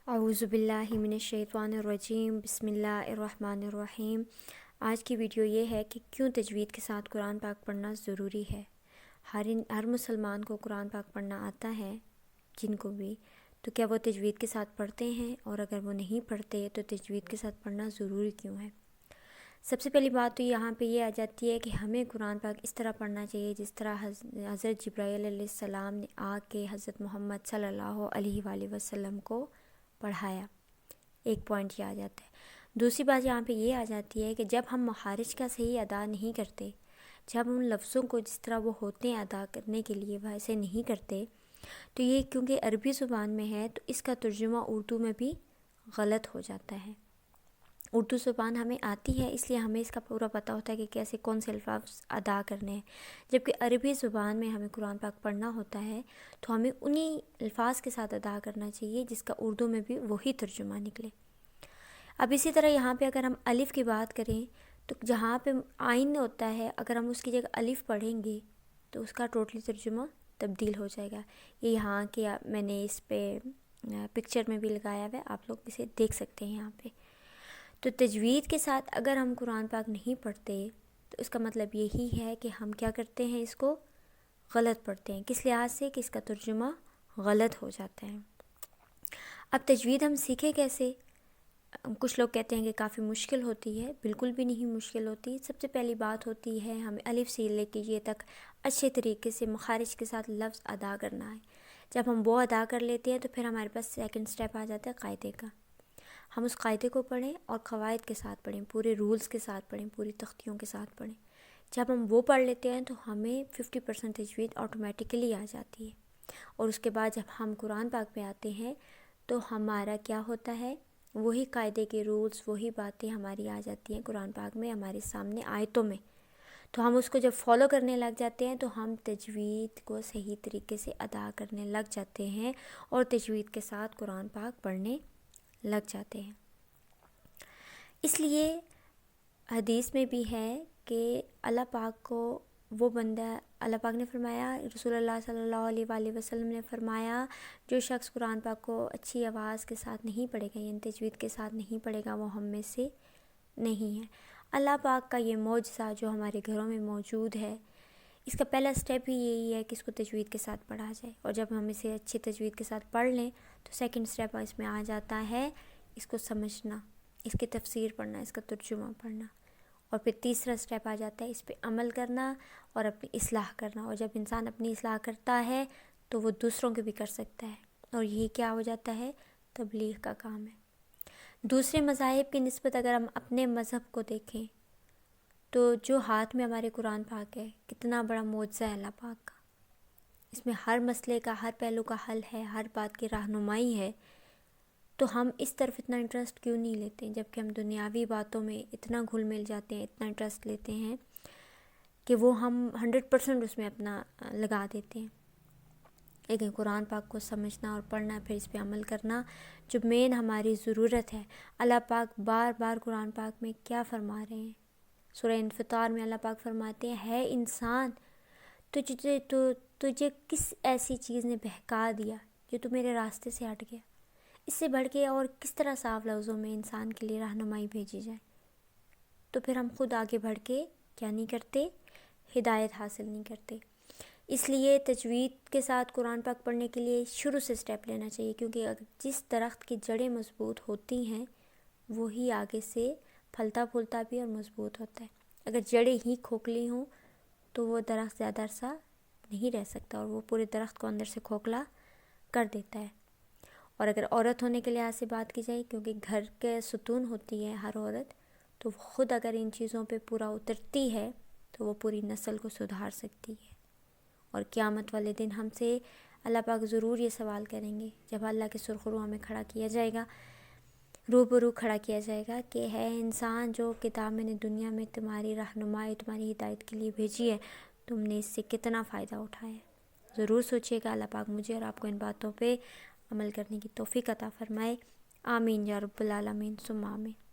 اعوذ باللہ من الشیطان الرجیم بسم اللہ الرحمن الرحیم۔ آج کی ویڈیو یہ ہے کہ کیوں تجوید کے ساتھ قرآن پاک پڑھنا ضروری ہے۔ ہر مسلمان کو قرآن پاک پڑھنا آتا ہے، جن کو بھی، تو کیا وہ تجوید کے ساتھ پڑھتے ہیں؟ اور اگر وہ نہیں پڑھتے تو تجوید کے ساتھ پڑھنا ضروری کیوں ہے؟ سب سے پہلی بات تو یہاں پہ یہ آ جاتی ہے کہ ہمیں قرآن پاک اس طرح پڑھنا چاہیے جس طرح حضرت جبرائیل علیہ السلام نے آ کے حضرت محمد صلی اللہ علیہ وآلہ وسلم کو پڑھایا۔ ایک پوائنٹ یہ آ جاتا ہے۔ دوسری بات یہاں پہ یہ آ جاتی ہے کہ جب ہم مخارج کا صحیح ادا نہیں کرتے، جب ہم لفظوں کو جس طرح وہ ہوتے ہیں ادا کرنے کے لیے ویسے نہیں کرتے، تو یہ کیونکہ عربی زبان میں ہے تو اس کا ترجمہ اردو میں بھی غلط ہو جاتا ہے۔ اردو زبان ہمیں آتی ہے، اس لیے ہمیں اس کا پورا پتہ ہوتا ہے کہ کیسے کون سے الفاظ ادا کرنے ہیں، جبکہ عربی زبان میں ہمیں قرآن پاک پڑھنا ہوتا ہے تو ہمیں انہی الفاظ کے ساتھ ادا کرنا چاہیے جس کا اردو میں بھی وہی ترجمہ نکلے۔ اب اسی طرح یہاں پہ اگر ہم الف کی بات کریں تو جہاں پہ آئین ہوتا ہے، اگر ہم اس کی جگہ الف پڑھیں گے تو اس کا ٹوٹلی ترجمہ تبدیل ہو جائے گا۔ یہ یہاں کے میں نے اس پہ پکچر میں بھی لگایا ہوا ہے، آپ لوگ اسے دیکھ سکتے ہیں یہاں پہ۔ تو تجوید کے ساتھ اگر ہم قرآن پاک نہیں پڑھتے تو اس کا مطلب یہی ہے کہ ہم کیا کرتے ہیں، اس کو غلط پڑھتے ہیں۔ کس لحاظ سے کہ اس کا ترجمہ غلط ہو جاتا ہے۔ اب تجوید ہم سیکھیں کیسے؟ کچھ لوگ کہتے ہیں کہ کافی مشکل ہوتی ہے، بالکل بھی نہیں مشکل ہوتی۔ سب سے پہلی بات ہوتی ہے ہمیں الف سے لے کے یہ تک اچھے طریقے سے مخارج کے ساتھ لفظ ادا کرنا ہے۔ جب ہم وہ ادا کر لیتے ہیں تو پھر ہمارے پاس سیکنڈ سٹیپ آ جاتا ہے قاعدے کا۔ ہم اس قاعدے کو پڑھیں اور قواعد کے ساتھ پڑھیں، پورے رولز کے ساتھ پڑھیں، پوری تختیوں کے ساتھ پڑھیں۔ جب ہم وہ پڑھ لیتے ہیں تو ہمیں 50% تجوید آٹومیٹیکلی آ جاتی ہے۔ اور اس کے بعد جب ہم قرآن پاک پہ آتے ہیں تو ہمارا کیا ہوتا ہے، وہی قاعدے کے رولز، وہی باتیں ہماری آ جاتی ہیں قرآن پاک میں ہمارے سامنے آیتوں میں۔ تو ہم اس کو جب فالو کرنے لگ جاتے ہیں تو ہم تجوید کو صحیح طریقے سے ادا کرنے لگ جاتے ہیں اور تجوید کے ساتھ قرآن پاک پڑھنے لگ جاتے ہیں۔ اس لیے حدیث میں بھی ہے کہ اللہ پاک کو وہ بندہ، اللہ پاک نے فرمایا، رسول اللہ صلی اللہ علیہ وآلہ وسلم نے فرمایا، جو شخص قرآن پاک کو اچھی آواز کے ساتھ نہیں پڑھے گا، یعنی تجوید کے ساتھ نہیں پڑھے گا، وہ ہم میں سے نہیں ہے۔ اللہ پاک کا یہ معجزہ جو ہمارے گھروں میں موجود ہے، اس کا پہلا سٹیپ ہی یہی ہے کہ اس کو تجوید کے ساتھ پڑھا جائے، اور جب ہم اسے اچھی تجوید کے ساتھ پڑھ لیں تو سیکنڈ سٹیپ اس میں آ جاتا ہے اس کو سمجھنا، اس کی تفسیر پڑھنا، اس کا ترجمہ پڑھنا، اور پھر تیسرا سٹیپ آ جاتا ہے اس پہ عمل کرنا اور اپنی اصلاح کرنا۔ اور جب انسان اپنی اصلاح کرتا ہے تو وہ دوسروں کے بھی کر سکتا ہے، اور یہی کیا ہو جاتا ہے، تبلیغ کا کام ہے۔ دوسرے مذاہب کی نسبت اگر ہم اپنے مذہب کو دیکھیں تو جو ہاتھ میں ہمارے قرآن پاک ہے، کتنا بڑا معجزہ ہے اللہ پاک کا۔ اس میں ہر مسئلے کا، ہر پہلو کا حل ہے، ہر بات کی رہنمائی ہے۔ تو ہم اس طرف اتنا انٹرسٹ کیوں نہیں لیتے، جبکہ ہم دنیاوی باتوں میں اتنا گھل مل جاتے ہیں، اتنا انٹرسٹ لیتے ہیں کہ وہ ہم 100% اس میں اپنا لگا دیتے ہیں۔ لیکن قرآن پاک کو سمجھنا اور پڑھنا، پھر اس پہ عمل کرنا جو مین ہماری ضرورت ہے۔ اللہ پاک بار بار قرآن پاک میں کیا فرما رہے ہیں؟ سورہ انفطار میں اللہ پاک فرماتے ہیں، ہے انسان، تجھے کس ایسی چیز نے بہکا دیا جو تو میرے راستے سے ہٹ گیا؟ اس سے بڑھ کے اور کس طرح صاف لفظوں میں انسان کے لیے رہنمائی بھیجی جائے؟ تو پھر ہم خود آگے بڑھ کے کیا نہیں کرتے، ہدایت حاصل نہیں کرتے۔ اس لیے تجوید کے ساتھ قرآن پاک پڑھنے کے لیے شروع سے سٹیپ لینا چاہیے، کیونکہ جس درخت کی جڑیں مضبوط ہوتی ہیں وہی آگے سے پھلتا پھولتا بھی اور مضبوط ہوتا ہے۔ اگر جڑیں ہی کھوکھلی ہوں تو وہ درخت زیادہ عرصہ نہیں رہ سکتا، اور وہ پورے درخت کو اندر سے کھوکھلا کر دیتا ہے۔ اور اگر عورت ہونے کے لحاظ سے بات کی جائے، کیونکہ گھر کے ستون ہوتی ہے ہر عورت، تو خود اگر ان چیزوں پہ پورا اترتی ہے تو وہ پوری نسل کو سدھار سکتی ہے۔ اور قیامت والے دن ہم سے اللہ پاک ضرور یہ سوال کریں گے، جب اللہ کے سرخرو ہمیں کھڑا کیا جائے گا، روبرو کھڑا کیا جائے گا کہ ہے انسان، جو کتاب میں نے دنیا میں تمہاری رہنمائی، تمہاری ہدایت کے لیے بھیجی ہے، تم نے اس سے کتنا فائدہ اٹھایا ہے۔ ضرور سوچیے گا۔ اللہ پاک مجھے اور آپ کو ان باتوں پہ عمل کرنے کی توفیق عطا فرمائے۔ آمین یا رب العالمین ثم آمین۔